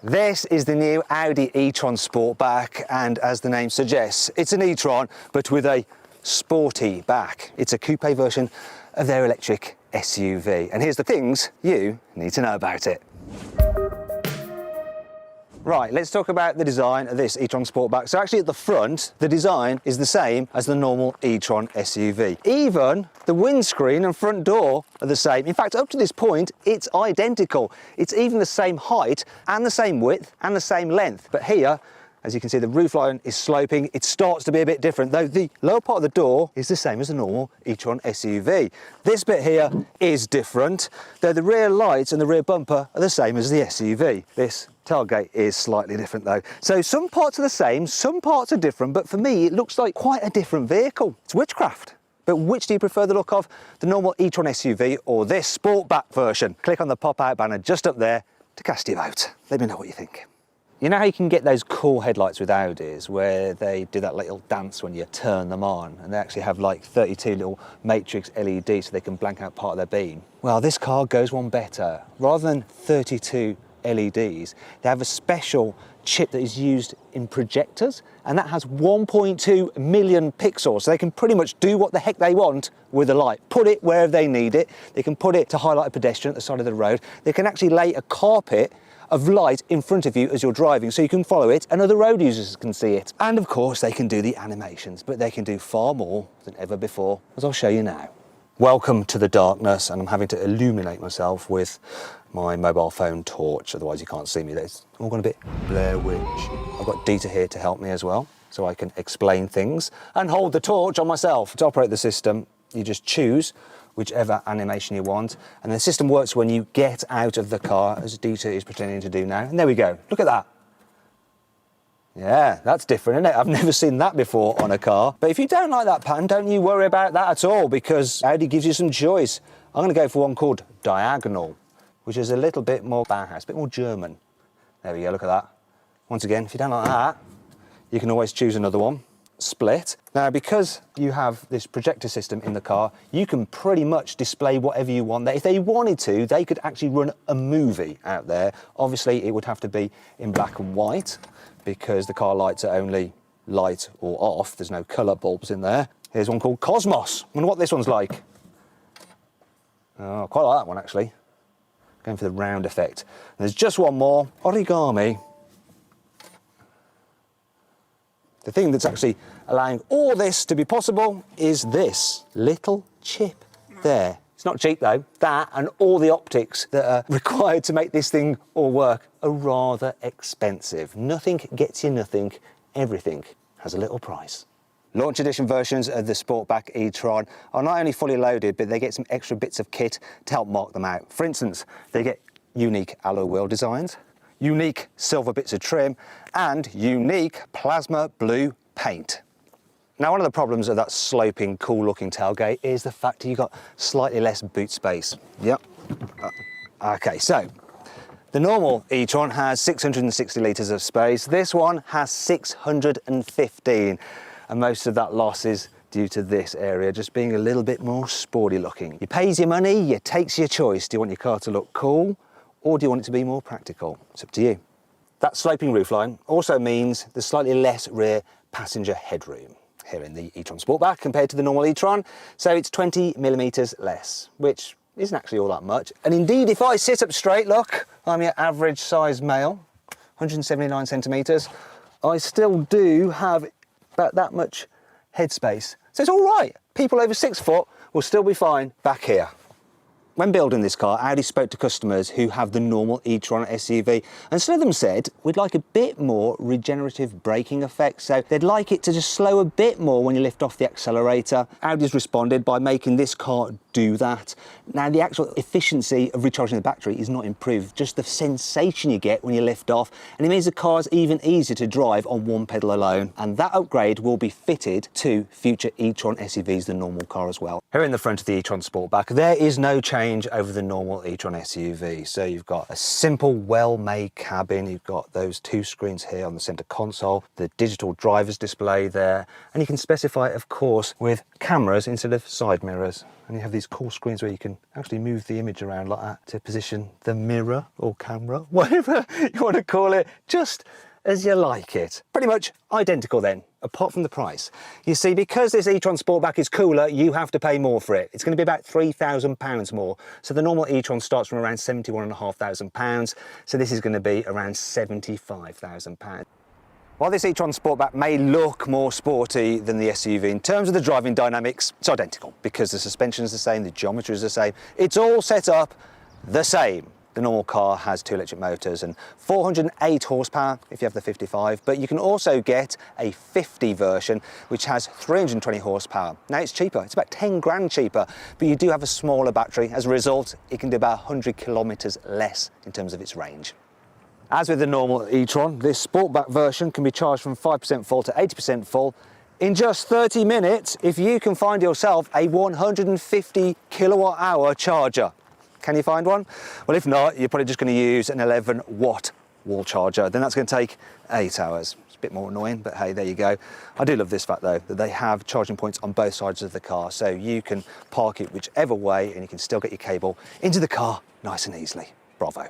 This is the new Audi e-tron Sportback, and as the name suggests, it's an e-tron but with a sporty back. It's a coupe version of their electric SUV, and here's the things you need to know about it. Right, let's talk about the design of this e-tron Sportback. So actually at the front, the design is the same as the normal e-tron SUV. Even the windscreen and front door are the same. In fact, up to this point, it's identical. It's even the same height and the same width and the same length. But here, as you can see, the roofline is sloping. It starts to be a bit different, though the lower part of the door is the same as the normal e-tron SUV. This bit here is different, though the rear lights and the rear bumper are the same as the SUV. This tailgate is slightly different though. So some parts are the same, some parts are different, but for me, it looks like quite a different vehicle. It's witchcraft. But which do you prefer the look of? The normal e-tron SUV or this Sportback version? Click on the pop-out banner just up there to cast your vote. Let me know what you think. You know how you can get those cool headlights with Audis where they do that little dance when you turn them on, and they actually have like 32 little matrix LEDs so they can blank out part of their beam? Well, this car goes one better. Rather than 32 LEDs, they have a special chip that is used in projectors, and that has 1.2 million pixels, so they can pretty much do what the heck they want with the light. Put it wherever they need it. They can put it to highlight a pedestrian at the side of the road. They can actually lay a carpet of light in front of you as you're driving so you can follow it and other road users can see it. And of course they can do the animations, but they can do far more than ever before, as I'll show you now. Welcome to the darkness, and I'm having to illuminate myself with my mobile phone torch, otherwise you can't see me. It's all gone a bit Blair Witch. I've got Dieter here to help me as well, so I can explain things and hold the torch on myself. To operate the system, you just choose whichever animation you want, and the system works when you get out of the car, as Dieter is pretending to do now. And there we go, look at that. Yeah, that's different, isn't it? I've never seen that before on a car. But if you don't like that pattern, don't you worry about that at all, because Audi gives you some choice. I'm going to go for one called Diagonal, which is a little bit more Bauhaus, a bit more German. There we go, look at that. Once again, if you don't like that, you can always choose another one. Split. Now, because you have this projector system in the car, you can pretty much display whatever you want there. If they wanted to, they could actually run a movie out there. Obviously, it would have to be in black and white because the car lights are only light or off. There's no colour bulbs in there. Here's one called Cosmos. I wonder what this one's like. Oh, quite like that one, actually. Going for the round effect. And there's just one more, Origami. The thing that's actually allowing all this to be possible is this little chip there. It's not cheap though. That and all the optics that are required to make this thing all work are rather expensive. Nothing gets you nothing. Everything has a little price. Launch edition versions of the Sportback e-tron are not only fully loaded, but they get some extra bits of kit to help mark them out. For instance, they get unique alloy wheel designs, unique silver bits of trim, and unique plasma blue paint. Now, one of the problems of that sloping, cool-looking tailgate is the fact that you've got slightly less boot space. Yep. Okay, so the normal e-tron has 660 litres of space. This one has 615, and most of that loss is due to this area just being a little bit more sporty looking. You pays your money, you takes your choice. Do you want your car to look cool, or do you want it to be more practical? It's up to you. That sloping roofline also means there's slightly less rear passenger headroom here in the e-tron Sportback compared to the normal e-tron, so it's 20 millimetres less, which isn't actually all that much. And indeed, if I sit up straight, look, I'm your average size male, 179 centimetres, I still do have about that much headspace. So it's all right. People over 6 foot will still be fine back here. When building this car, Audi spoke to customers who have the normal e-tron SUV, and some of them said, we'd like a bit more regenerative braking effect, so they'd like it to just slow a bit more when you lift off the accelerator. Audi's responded by making this car do that. Now, the actual efficiency of recharging the battery is not improved, just the sensation you get when you lift off, and it means the car's even easier to drive on one pedal alone. And that upgrade will be fitted to future e-tron SUVs, the normal car as well. Here in the front of the e-tron Sportback, there is no change over the normal e-tron SUV. So you've got a simple, well-made cabin, you've got those 2 screens here on the center console, the digital driver's display there, and you can specify, of course, with cameras instead of side mirrors. And you have these these cool screens where you can actually move the image around like that to position the mirror or camera, whatever you want to call it, just as you like it. Pretty much identical then, apart from the price. You see, because this e-tron Sportback is cooler, you have to pay more for it. It's going to be about £3,000 more. So the normal e-tron starts from around £71,500. So this is going to be around £75,000. While this e-tron Sportback may look more sporty than the SUV, in terms of the driving dynamics, it's identical because the suspension is the same, the geometry is the same. It's all set up the same. The normal car has 2 electric motors and 408 horsepower if you have the 55, but you can also get a 50 version which has 320 horsepower. Now it's cheaper, it's about 10 grand cheaper, but you do have a smaller battery. As a result, it can do about 100 kilometres less in terms of its range. As with the normal e-tron, this Sportback version can be charged from 5% full to 80% full in just 30 minutes if you can find yourself a 150 kilowatt hour charger. Can you find one? Well, if not, you're probably just going to use an 11 watt wall charger. Then that's going to take 8 hours. It's a bit more annoying, but hey, there you go. I do love this fact though, that they have charging points on both sides of the car. So you can park it whichever way and you can still get your cable into the car nice and easily. Bravo.